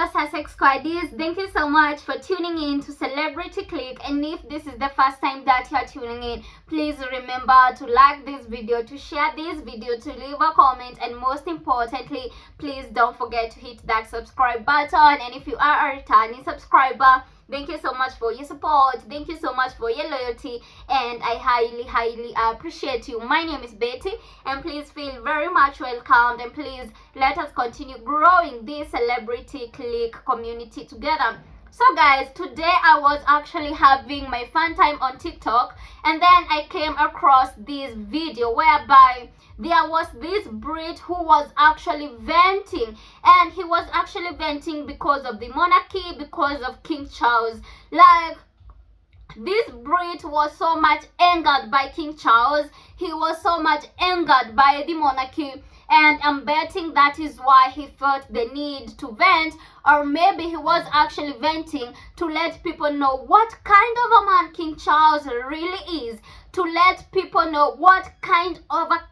Hello Sussex Squaddies, thank you so much for tuning in to Celebrity Click, and if this is the first time that you are tuning in, please remember to like this video, to share this video, to leave a comment, and most importantly, please don't forget to hit that subscribe button. And if you are a returning subscriber, thank you so much for your support, thank you so much for your loyalty, and I highly appreciate you. My name is Betty, and please feel very much welcomed, and please let us continue growing this Celebrity Click community together. So guys, today I was actually having my fun time on TikTok, and then I came across this video whereby there was this Brit who was actually venting, and he was actually venting because of the monarchy, because of King Charles. Like, this Brit was so much angered by King Charles, he was so much angered by the monarchy, and I'm betting that is why he felt the need to vent, or maybe he was actually venting to let people know what kind of a man King Charles really is, to let people know what kind of a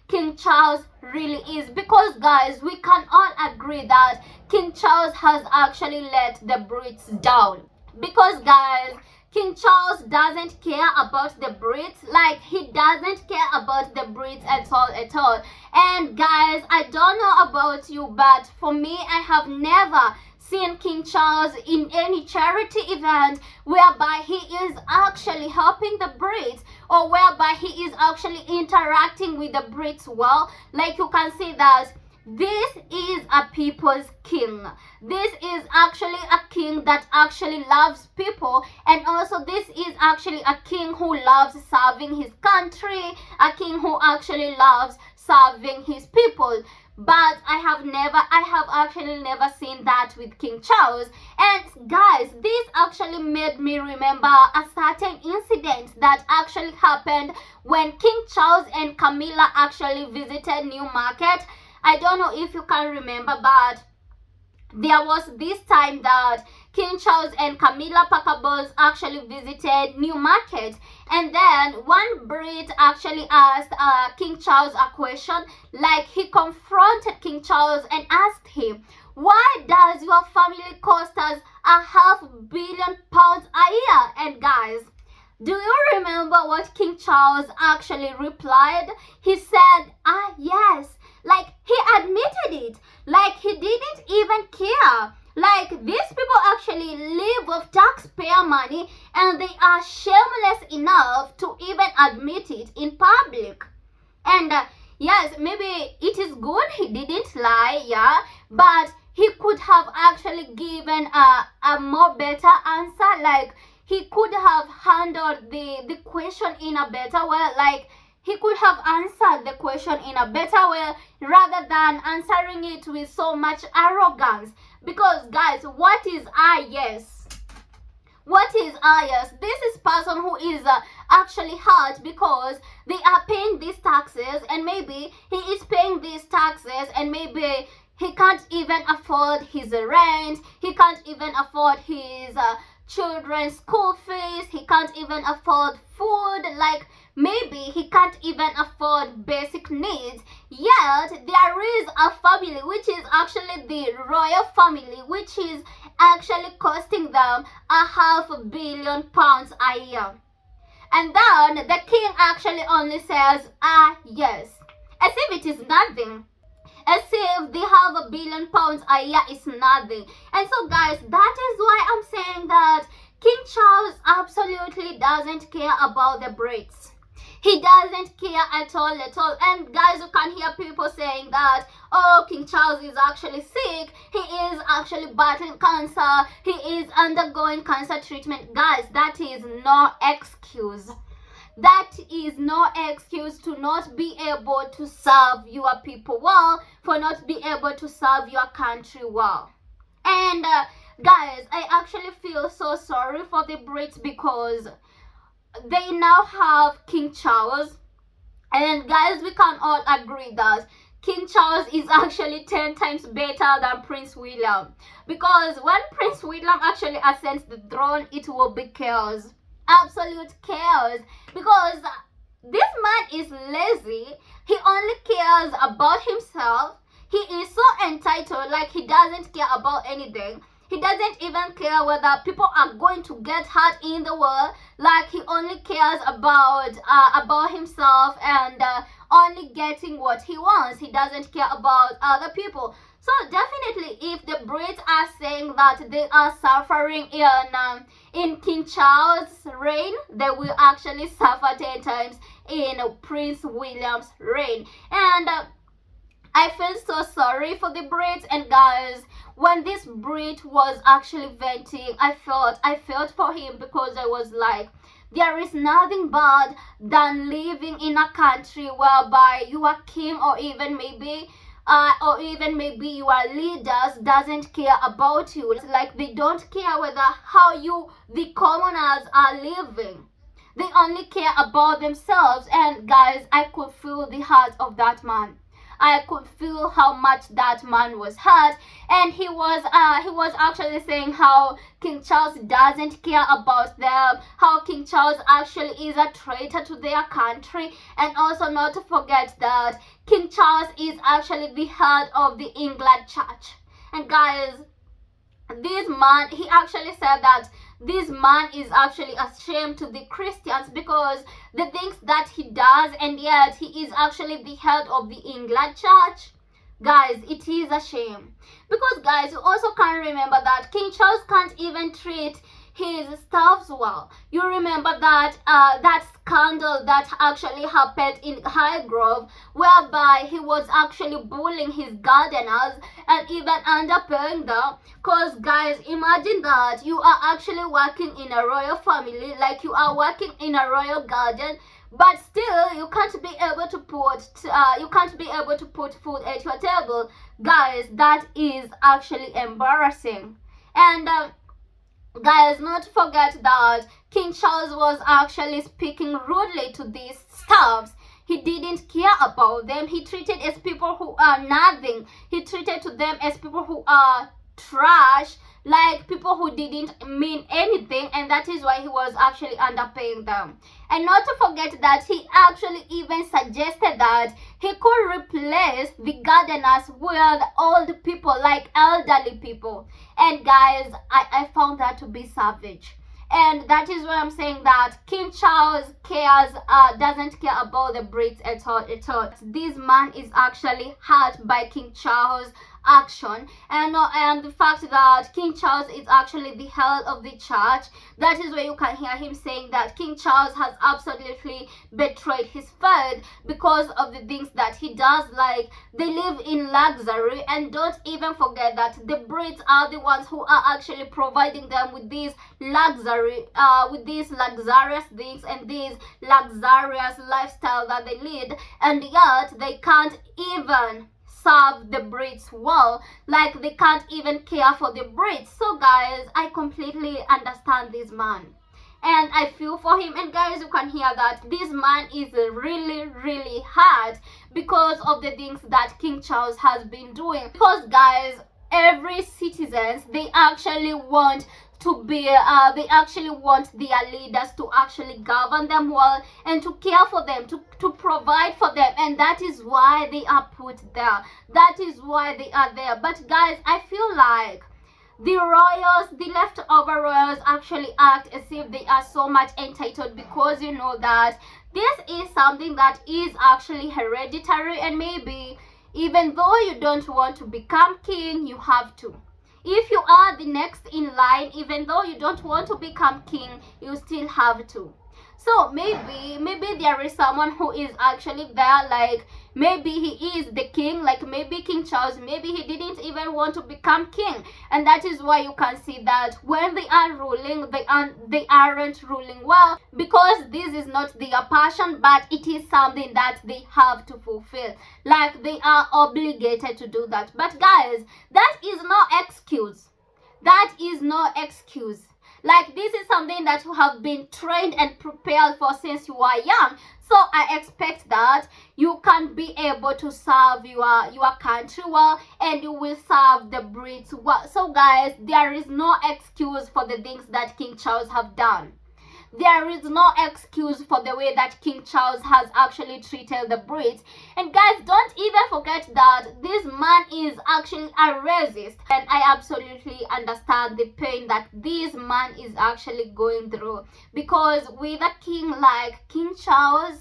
King Charles really is. Because guys, we can all agree that King Charles has actually let the Brits down. Because guys, King Charles doesn't care about the Brits. Like, he doesn't care about the Brits at all. And guys, I don't know about you, but for me, I have never seen King Charles in any charity event whereby he is actually helping the Brits, or whereby he is actually interacting with the Brits well. Like, you can see that this is a people's king. This is actually a king that actually loves people, and also this is actually a king who loves serving his country, a king who actually loves serving his people. But I have actually never seen that with King Charles. And guys, this actually made me remember a certain incident that actually happened when King Charles and Camilla actually visited Newmarket. I don't know if you can remember, but there was this time that King Charles and Camilla Parker actually visited Newmarket, and then one Brit actually asked King Charles a question. Like, he confronted King Charles and asked him, why does your family cost us £500 million a year? And guys, do you remember what King Charles actually replied? He said, yes. Like, he admitted it. Like, he didn't even care. Like, these people actually live with taxpayer money, and they are shameless enough to even admit it in public. And yes, maybe it is good he didn't lie, yeah, but he could have actually given a more better answer. Like, he could have handled the question in a better way. Like, he could have answered the question in a better way rather than answering it with so much arrogance. Because guys, what is yes? What is yes? This is person who is actually hurt because they are paying these taxes, and maybe he is paying these taxes, and maybe he can't even afford his rent, he can't even afford his children's school fees, he can't even afford food. Like, maybe he can't even afford basic needs. Yet there is a family, which is actually the royal family, which is actually costing them £500 million a year. And then the king actually only says yes, as if it is nothing, as if they have £1 billion a year is nothing. And so guys, that is why I'm saying that King Charles absolutely doesn't care about the Brits. He doesn't care at all. And guys, you can hear people saying that, oh, King Charles is actually sick, he is actually battling cancer, he is undergoing cancer treatment. Guys, that is no excuse. That is no excuse to not be able to serve your people well, for not be able to serve your country well. And guys, I actually feel so sorry for the Brits, because they now have King Charles. And guys, we can all agree that King Charles is actually 10 times better than Prince William. Because when Prince William actually ascends the throne, it will be chaos. Absolute chaos. Because this man is lazy. He only cares about himself. he is so entitled, like he doesn't care about anything. He doesn't even care whether people are going to get hurt in the world. Like he only cares about himself and only getting what he wants. He doesn't care about other people. So definitely, if the Brits are saying that they are suffering in King Charles' reign, they will actually suffer 10 times in Prince William's reign. And I feel so sorry for the Brits. And guys, when this Brit was actually venting, I felt for him, because I was like, there is nothing bad than living in a country whereby your king or even maybe your leaders doesn't care about you. It's like they don't care whether how you, the commoners, are living. They only care about themselves. And guys, I could feel the heart of that man. I could feel how much that man was hurt, and he was actually saying how King Charles doesn't care about them, how King Charles actually is a traitor to their country, and also not to forget that King Charles is actually the head of the England church. And guys, this man, he actually said that this man is actually ashamed to the Christians because the things that he does, and yet he is actually the head of the England church. Guys, it is a shame, because guys, you also can't remember that King Charles can't even treat his staffs well. You remember that that scandal that actually happened in Highgrove, whereby he was actually bullying his gardeners and even underpaying them. Because guys, imagine that you are actually working in a royal family, like you are working in a royal garden, but still you can't be able to put food at your table. Guys, that is actually embarrassing. And guys, not to forget that King Charles was actually speaking rudely to these staffs. He didn't care about them. He treated as people who are nothing. He treated to them as people who are trash, like people who didn't mean anything, and that is why he was actually underpaying them. And not to forget that he actually even suggested that he could replace the gardeners with old people, like elderly people. And guys, I found that to be savage. And that is why I'm saying that King Charles doesn't care about the Brits at all. This man is actually hurt by King Charles' action, and the fact that King Charles is actually the head of the church. That is where you can hear him saying that King Charles has absolutely betrayed his faith because of the things that he does. Like, they live in luxury, and don't even forget that the Brits are the ones who are actually providing them with these luxurious things and these luxurious lifestyle that they lead, and yet they can't even serve the Brits well. Like, they can't even care for the Brits. So guys, I completely understand this man, and I feel for him. And guys, you can hear that this man is really hurt because of the things that King Charles has been doing. Because guys, every citizens, they actually want they actually want their leaders to actually govern them well and to care for them, to provide for them, and that is why they are put there. That is why they are there. But guys, I feel like the royals, the leftover royals, actually act as if they are so much entitled, because you know that this is something that is actually hereditary, and maybe even though you don't want to become king, you have to. If you are the next in line, even though you don't want to become king, you still have to. So maybe there is someone who is actually there, like maybe he is the king, like maybe King Charles, maybe he didn't even want to become king, and that is why you can see that when they are ruling, they aren't ruling well, because this is not their passion, but it is something that they have to fulfill, like they are obligated to do that. But guys, that is no excuse. That is no excuse. Like, this is something that you have been trained and prepared for since you are young. So I expect that you can be able to serve your country well, and you will serve the Brits well. So guys, there is no excuse for the things that King Charles have done. there is no excuse for the way that King Charles has actually treated the Brits. And guys, don't even forget that this man is actually a racist, and I absolutely understand the pain that this man is actually going through, because with a king like King Charles,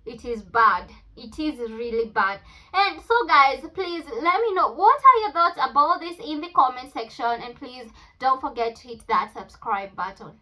it is bad. It is really bad. And so guys, please let me know what are your thoughts about this in the comment section, and please don't forget to hit that subscribe button.